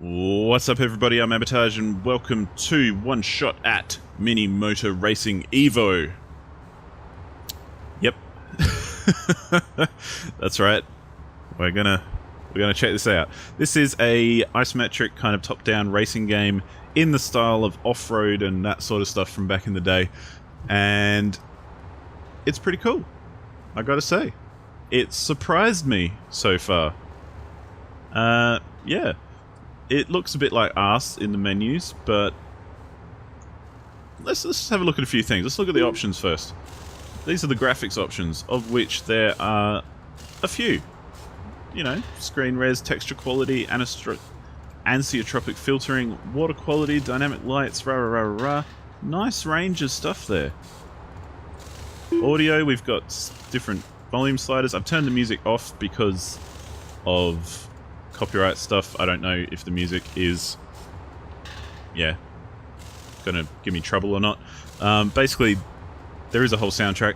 What's up everybody, I'm Abatage and welcome to One Shot at Mini Motor Racing EVO. Yep. That's right. We're gonna check this out. This is a isometric kind of top-down racing game in the style of off-road and that sort of stuff from back in the day. And it's pretty cool, I gotta say. It surprised me so far. Yeah. It looks a bit like arse in the menus, but let's have a look at a few things. Let's look at the options first. These are the graphics options, of which there are a few. You know, screen res, texture quality, anisotropic filtering, water quality, dynamic lights, rah rah rah rah. Nice range of stuff there. Audio, we've got different volume sliders. I've turned the music off because of copyright stuff. I don't know if the music is, yeah, gonna give me trouble or not. Basically, there is a whole soundtrack,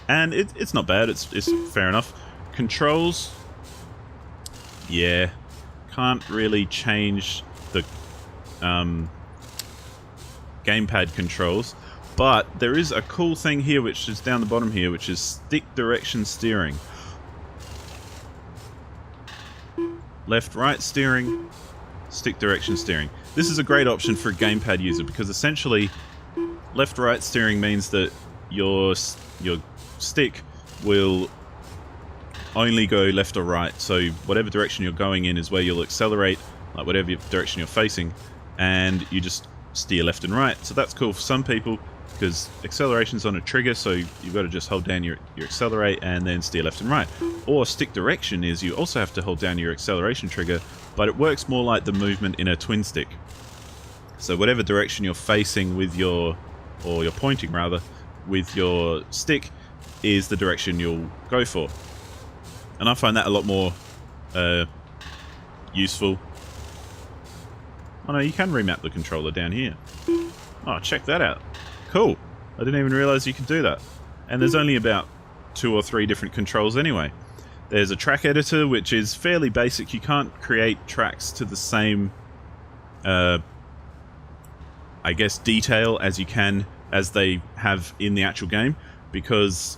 and it's not bad. It's fair enough. Controls, yeah, can't really change the gamepad controls, but there is a cool thing here, which is down the bottom here, which is stick direction steering. Left, right steering, stick direction steering. This is a great option for a gamepad user because essentially left, right steering means that your stick will only go left or right. So whatever direction you're going in is where you'll accelerate, like whatever direction you're facing, and you just steer left and right. So that's cool for some people because acceleration's on a trigger, so you've got to just hold down your accelerate and then steer left and right. Or stick direction is you also have to hold down your acceleration trigger, but it works more like the movement in a twin stick. So whatever direction you're facing with or you're pointing rather, with your stick is the direction you'll go for. And I find that a lot more useful. Oh no, you can remap the controller down here. Oh, check that out. Cool. I didn't even realize you could do that. And there's only about 2 or 3 different controls anyway. There's a track editor, which is fairly basic. You can't create tracks to the same, I guess, detail as you can as they have in the actual game, because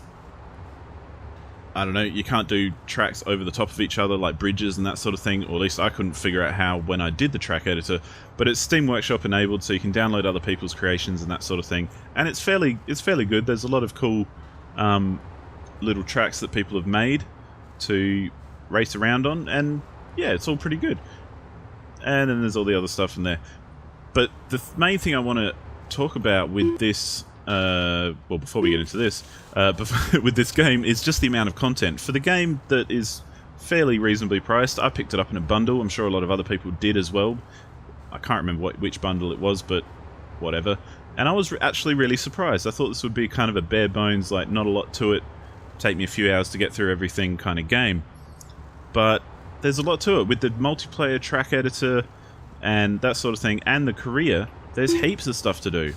I don't know, you can't do tracks over the top of each other like bridges and that sort of thing, or at least I couldn't figure out how when I did the track editor. But it's Steam Workshop enabled, so you can download other people's creations and that sort of thing. And it's fairly good. There's a lot of cool little tracks that people have made to race around on, and yeah, it's all pretty good. And then there's all the other stuff in there. But the main thing I want to talk about with this, well, before we get into this, with this game, is just the amount of content. For the game that is fairly reasonably priced, I picked it up in a bundle. I'm sure a lot of other people did as well. I can't remember which bundle it was, but whatever. And I was actually really surprised. I thought this would be kind of a bare bones, like not a lot to it, take me a few hours to get through everything kind of game. But there's a lot to it. With the multiplayer track editor and that sort of thing, and the career, there's heaps of stuff to do.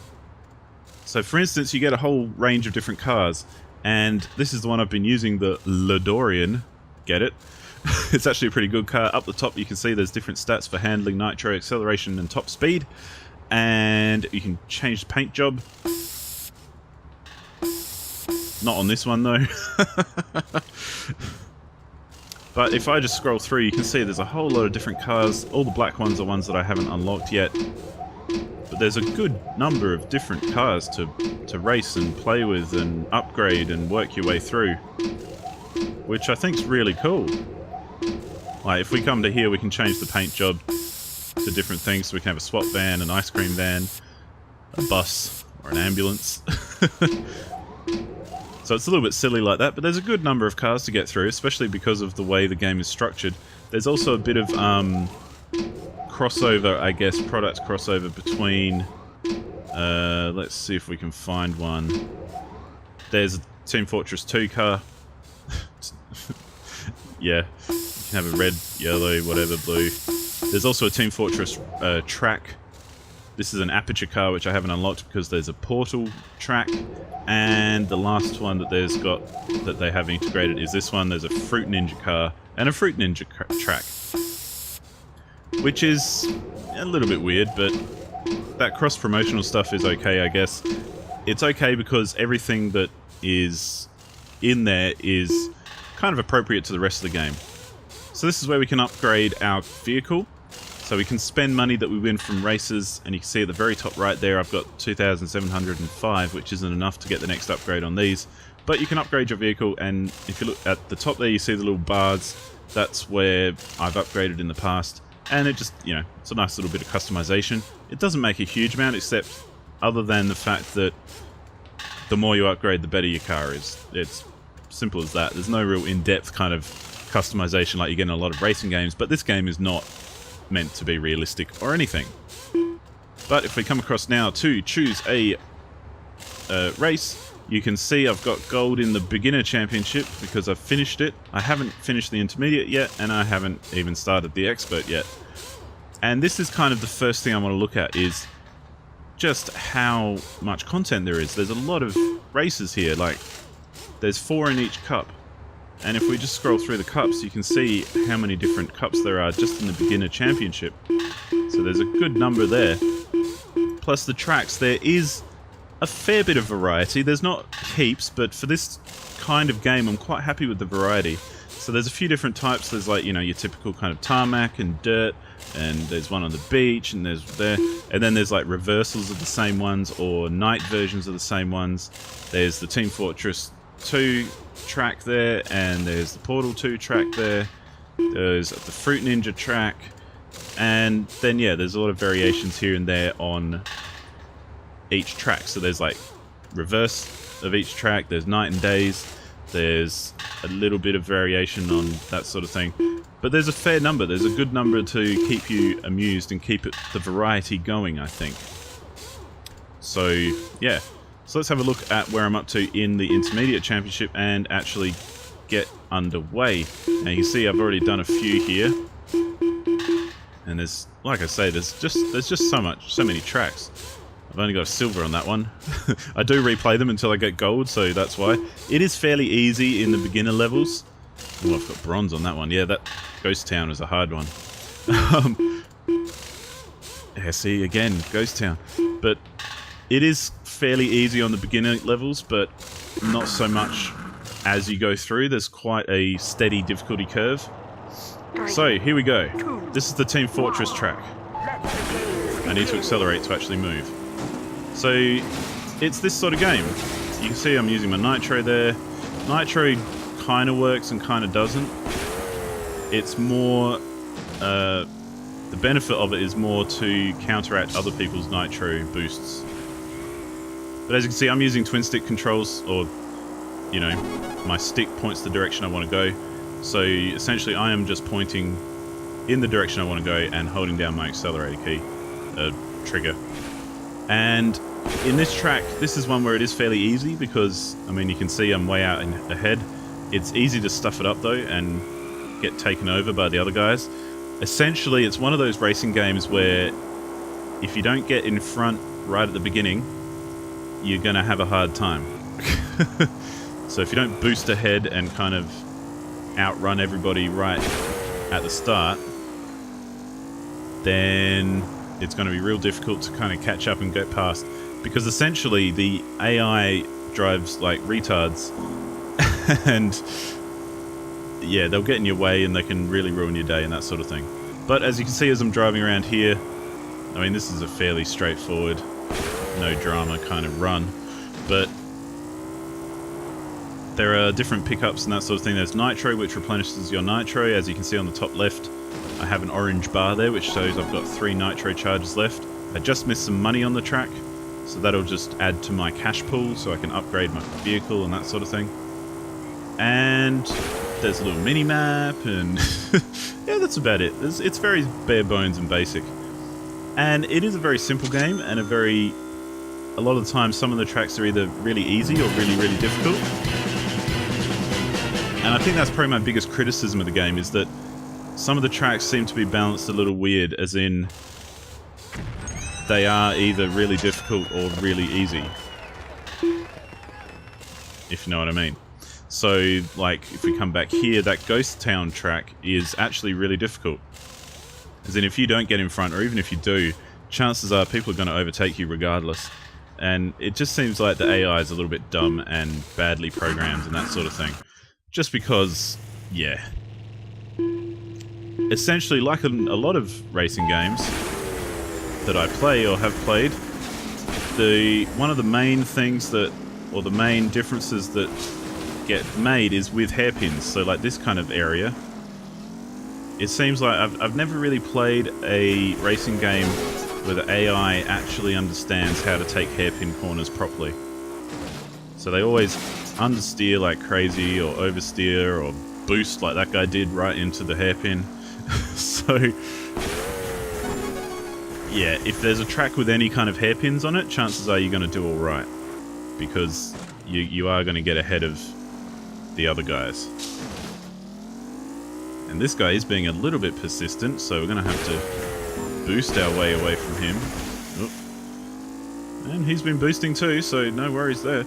So for instance, you get a whole range of different cars, and this is the one I've been using, the Ladorian. Get it? It's actually a pretty good car. Up the top you can see there's different stats for handling, nitro, acceleration and top speed, and you can change the paint job. Not on this one though. But if I just scroll through, you can see there's a whole lot of different cars. All the black ones are ones that I haven't unlocked yet. But there's a good number of different cars to race and play with and upgrade and work your way through, which I think is really cool. Like, if we come to here, we can change the paint job to different things. So we can have a swap van, an ice cream van, a bus, or an ambulance. So it's a little bit silly like that, but there's a good number of cars to get through, especially because of the way the game is structured. There's also a bit of crossover, I guess, product crossover between, let's see if we can find one. There's a Team Fortress 2 car. Yeah, you can have a red, yellow, whatever, blue. There's also a Team Fortress track. This is an Aperture car, which I haven't unlocked because there's a Portal track. And the last one that they have integrated is this one. There's a Fruit Ninja car and a Fruit Ninja track. which is a little bit weird, but that cross-promotional stuff is okay, I guess. It's okay because everything that is in there is kind of appropriate to the rest of the game. So this is where we can upgrade our vehicle. So we can spend money that we win from races, and you can see at the very top right there I've got 2,705, which isn't enough to get the next upgrade on these. But you can upgrade your vehicle, and if you look at the top there you see the little bars. That's where I've upgraded in the past, and it just, you know, it's a nice little bit of customization. It doesn't make a huge amount, except other than the fact that the more you upgrade the better your car is. It's simple as that. There's no real in-depth kind of customization like you get in a lot of racing games, but this game is not meant to be realistic or anything. But if we come across now to choose a race, you can see I've got gold in the beginner championship because I've finished it. I haven't finished the intermediate yet, and I haven't even started the expert yet. And this is kind of the first thing I want to look at, is just how much content there is. There's a lot of races here, like there's 4 in each cup. And if we just scroll through the cups, you can see how many different cups there are just in the beginner championship. So there's a good number there. Plus the tracks, there is a fair bit of variety. There's not heaps, but for this kind of game, I'm quite happy with the variety. So there's a few different types. There's like, you know, your typical kind of tarmac and dirt, and there's one on the beach, and there's there. And then there's like reversals of the same ones, or night versions of the same ones. There's the Team Fortress 2 track there, and there's the Portal 2 track there. There's the Fruit Ninja track, and then yeah, there's a lot of variations here and there on each track. So there's like reverse of each track, there's night and days, there's a little bit of variation on that sort of thing, but there's a fair number. There's a good number to keep you amused and keep the variety going, I think. So yeah, so let's have a look at where I'm up to in the Intermediate Championship and actually get underway. Now you can see I've already done a few here, and there's, like I say, there's just so many tracks. I've only got a silver on that one. I do replay them until I get gold, so that's why. It is fairly easy in the beginner levels. Oh, I've got bronze on that one. Yeah, that Ghost Town is a hard one. Yeah, see, again, Ghost Town. But it is fairly easy on the beginner levels, but not so much as you go through. There's quite a steady difficulty curve. So, here we go. This is the Team Fortress track. I need to accelerate to actually move. So, it's this sort of game. You can see I'm using my nitro there. Nitro kind of works and kind of doesn't. It's more... the benefit of it is more to counteract other people's nitro boosts. But as you can see, I'm using twin stick controls, or, you know, my stick points the direction I want to go. So essentially I am just pointing in the direction I want to go and holding down my accelerator key, trigger. And in this track, this is one where it is fairly easy because, I mean, you can see I'm way out ahead. It's easy to stuff it up though and get taken over by the other guys. Essentially, it's one of those racing games where if you don't get in front right at the beginning, you're going to have a hard time. So if you don't boost ahead and kind of outrun everybody right at the start, then it's going to be real difficult to kind of catch up and get past, because essentially the AI drives like retards and yeah, they'll get in your way and they can really ruin your day and that sort of thing. But as you can see as I'm driving around here, I mean, this is a fairly straightforward, no drama kind of run, but there are different pickups and that sort of thing. There's nitro, which replenishes your nitro. As you can see on the top left, I have an orange bar there, which shows I've got 3 nitro charges left. I just missed some money on the track, so that'll just add to my cash pool so I can upgrade my vehicle and that sort of thing. And there's a little mini-map, and yeah, that's about it. It's very bare bones and basic. And it is a very simple game, and a lot of the time some of the tracks are either really easy or really, really difficult. And I think that's probably my biggest criticism of the game, is that some of the tracks seem to be balanced a little weird, as in they are either really difficult or really easy, if you know what I mean. So, like, if we come back here, that Ghost Town track is actually really difficult. As in, if you don't get in front, or even if you do, chances are people are going to overtake you regardless. And it just seems like the AI is a little bit dumb and badly programmed and that sort of thing. Just because, yeah. Essentially, like a lot of racing games that I play or have played, one of the main things that, or the main differences that get made is with hairpins. So like this kind of area, it seems like I've never really played a racing game where the AI actually understands how to take hairpin corners properly. So they always understeer like crazy, or oversteer, or boost like that guy did right into the hairpin. So yeah, if there's a track with any kind of hairpins on it, chances are you're going to do alright, because you are going to get ahead of the other guys. And this guy is being a little bit persistent, so we're going to have to boost our way away from him. Oop. And he's been boosting too, so no worries there.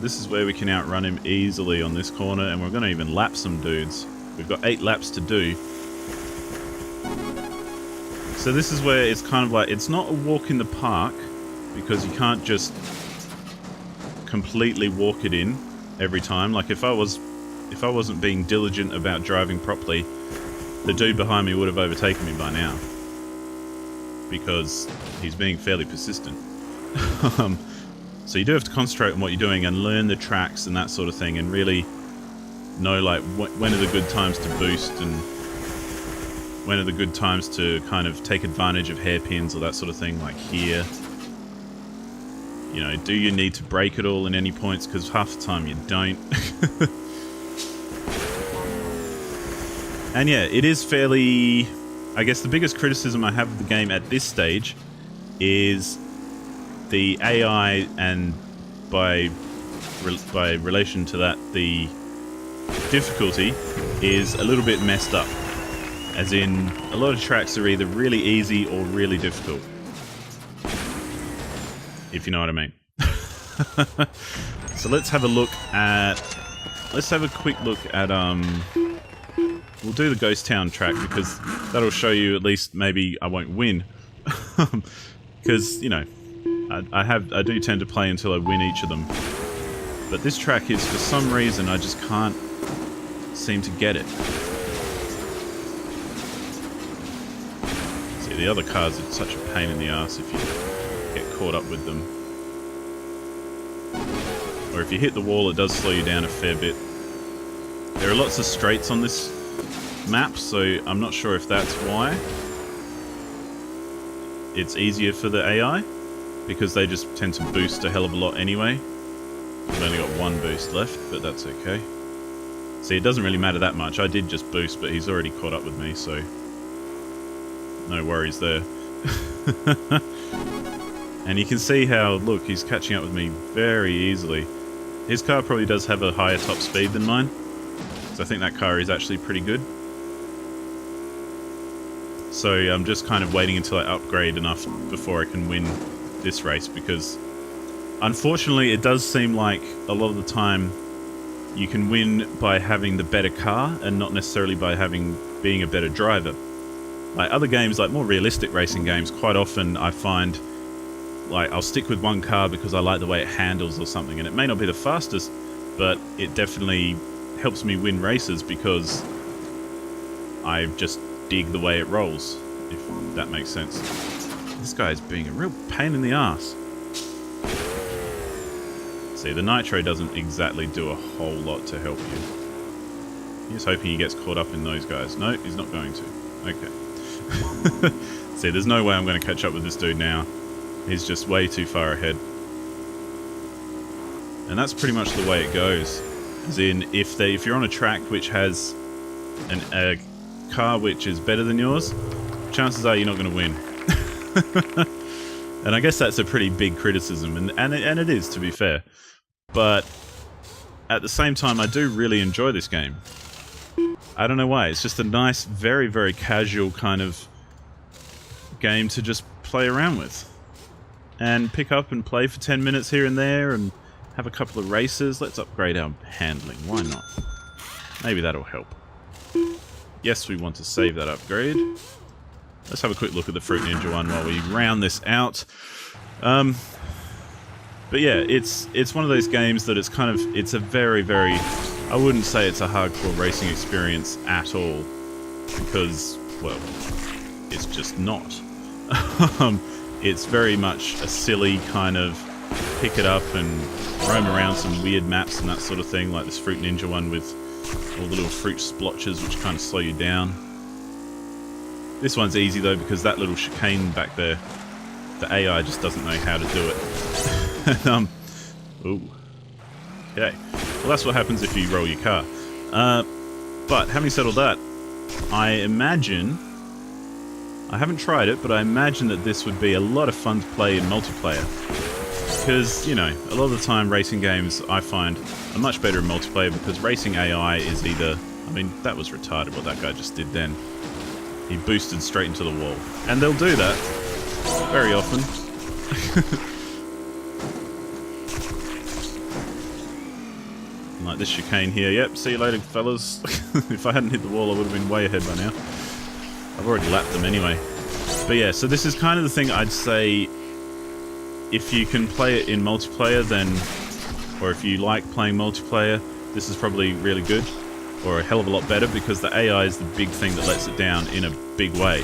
This is where we can outrun him easily on this corner, and we're going to even lap some dudes. We've got 8 laps to do. So this is where it's kind of like, it's not a walk in the park, because you can't just completely walk it in every time. Like if I wasn't being diligent about driving properly, the dude behind me would have overtaken me by now, because he's being fairly persistent. So you do have to concentrate on what you're doing and learn the tracks and that sort of thing, and really know like when are the good times to boost and when are the good times to kind of take advantage of hairpins or that sort of thing, like here. You know, do you need to brake at all in any points? Because half the time you don't. And yeah, it is fairly... I guess the biggest criticism I have of the game at this stage is the AI, and by relation to that, the difficulty is a little bit messed up. As in, a lot of tracks are either really easy or really difficult. If you know what I mean. So let's have a look at... Let's have a quick look at... We'll do the Ghost Town track, because that'll show you at least maybe I won't win. Because, you know, I do tend to play until I win each of them. But this track is, for some reason, I just can't seem to get it. See, the other cars are such a pain in the ass if you get caught up with them. Or if you hit the wall, it does slow you down a fair bit. There are lots of straights on this map, so I'm not sure if that's why it's easier for the AI, because they just tend to boost a hell of a lot anyway. I've only got 1 boost left, but that's okay. See, it doesn't really matter that much. I did just boost, but he's already caught up with me, so no worries there. And you can see how, look, he's catching up with me very easily. His car probably does have a higher top speed than mine, so I think that car is actually pretty good. So I'm just kind of waiting until I upgrade enough before I can win this race, because unfortunately it does seem like a lot of the time you can win by having the better car and not necessarily by being a better driver. Like other games, like more realistic racing games, quite often I find like I'll stick with one car because I like the way it handles or something, and it may not be the fastest, but it definitely helps me win races because I just dig the way it rolls, if that makes sense. This guy is being a real pain in the ass. See, the nitro doesn't exactly do a whole lot to help you. He's hoping he gets caught up in those guys. No, he's not going to. Okay. See, there's no way I'm going to catch up with this dude now. He's just way too far ahead. And that's pretty much the way it goes. As in, if you're on a track which has a car which is better than yours, chances are you're not going to win. And I guess that's a pretty big criticism, and it is, to be fair. But at the same time, I do really enjoy this game. I don't know why. It's just a nice, very, very casual kind of game to just play around with. And pick up and play for 10 minutes here and there and have a couple of races. Let's upgrade our handling. Why not? Maybe that'll help. Yes, we want to save that upgrade. let's have a quick look at the Fruit Ninja one while we round this out. But yeah, it's one of those games that it's a very, very, I wouldn't say it's a hardcore racing experience at all, because, well, it's just not. It's very much a silly kind of pick it up and roam around some weird maps and that sort of thing, like this Fruit Ninja one with all the little fruit splotches which kind of slow you down. This one's easy though, because that little chicane back there, the AI just doesn't know how to do it. Ooh. Okay. Well, that's what happens if you roll your car. But having said all that, I imagine, I haven't tried it, but I imagine that this would be a lot of fun to play in multiplayer. Because, you know, a lot of the time racing games I find are much better in multiplayer, because racing AI is either, I mean, that was retarded what that guy just did then. He boosted straight into the wall. And they'll do that very often. Like this chicane here. Yep, see you later, fellas. If I hadn't hit the wall, I would have been way ahead by now. I've already lapped them anyway. But yeah, so this is kind of the thing I'd say, if you can play it in multiplayer, then, or if you like playing multiplayer, this is probably really good, or a hell of a lot better, because the AI is the big thing that lets it down in a big way.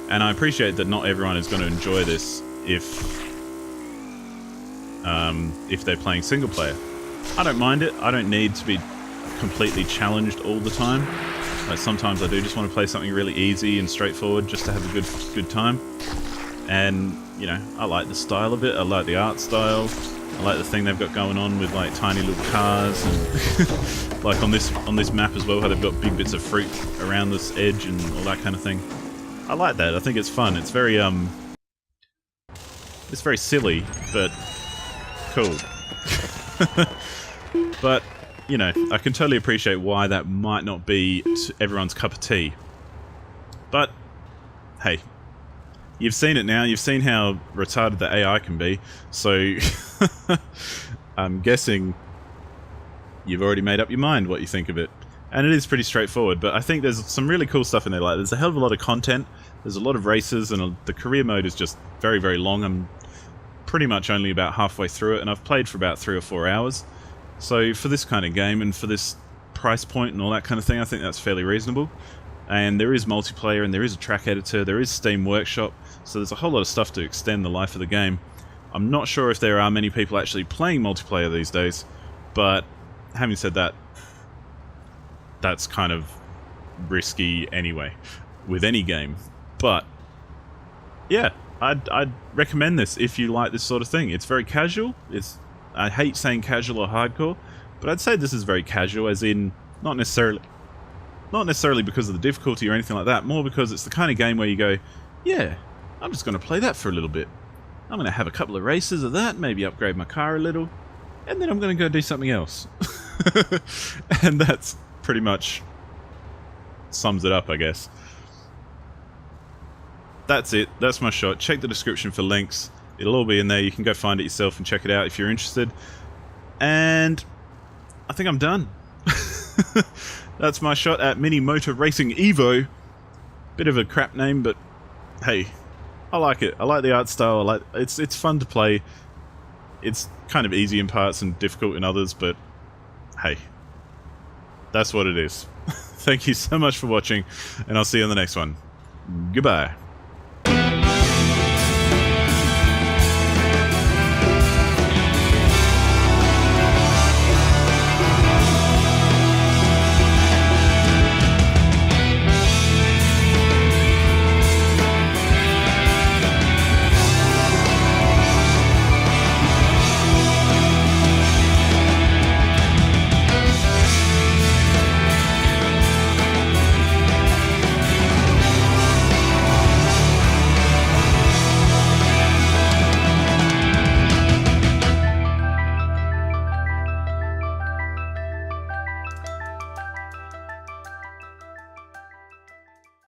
And I appreciate that not everyone is going to enjoy this if they're playing single player. I don't mind it. I don't need to be completely challenged all the time. Like sometimes I do just want to play something really easy and straightforward just to have a good time. And, you know, I like the style of it. I like the art style. I like the thing they've got going on with like tiny little cars and like on this map as well, how they've got big bits of fruit around this edge and all that kind of thing. I like that. I think it's fun. It's very silly, but cool. But, you know, I can totally appreciate why that might not be everyone's cup of tea. But, hey, you've seen it now. You've seen how retarded the AI can be. So, I'm guessing you've already made up your mind what you think of it. And it is pretty straightforward, but I think there's some really cool stuff in there. Like, there's a hell of a lot of content. There's a lot of races, and the career mode is just very, very long. I'm pretty much only about halfway through it, and I've played for about 3 or 4 hours. So for this kind of game and for this price point and all that kind of thing, I think that's fairly reasonable. And there is multiplayer, and there is a track editor, there is Steam Workshop, so there's a whole lot of stuff to extend the life of the game. I'm not sure if there are many people actually playing multiplayer these days, but having said that, that's kind of risky anyway, with any game. But, yeah, I'd recommend this if you like this sort of thing. It's very casual. I hate saying casual or hardcore, but I'd say this is very casual, as in not necessarily because of the difficulty or anything like that, more because it's the kind of game where you go, yeah, I'm just going to play that for a little bit. I'm going to have a couple of races of that, maybe upgrade my car a little, and then I'm going to go do something else. And that's pretty much sums it up, I guess. That's it. That's my shot. Check the description for links. It'll all be in there. You can go find it yourself and check it out if you're interested. And I think I'm done. That's my shot at Mini Motor Racing EVO. Bit of a crap name, but hey, I like it. I like the art style. I like it's fun to play. It's kind of easy in parts and difficult in others, but hey, that's what it is. Thank you so much for watching, and I'll see you on the next one. Goodbye.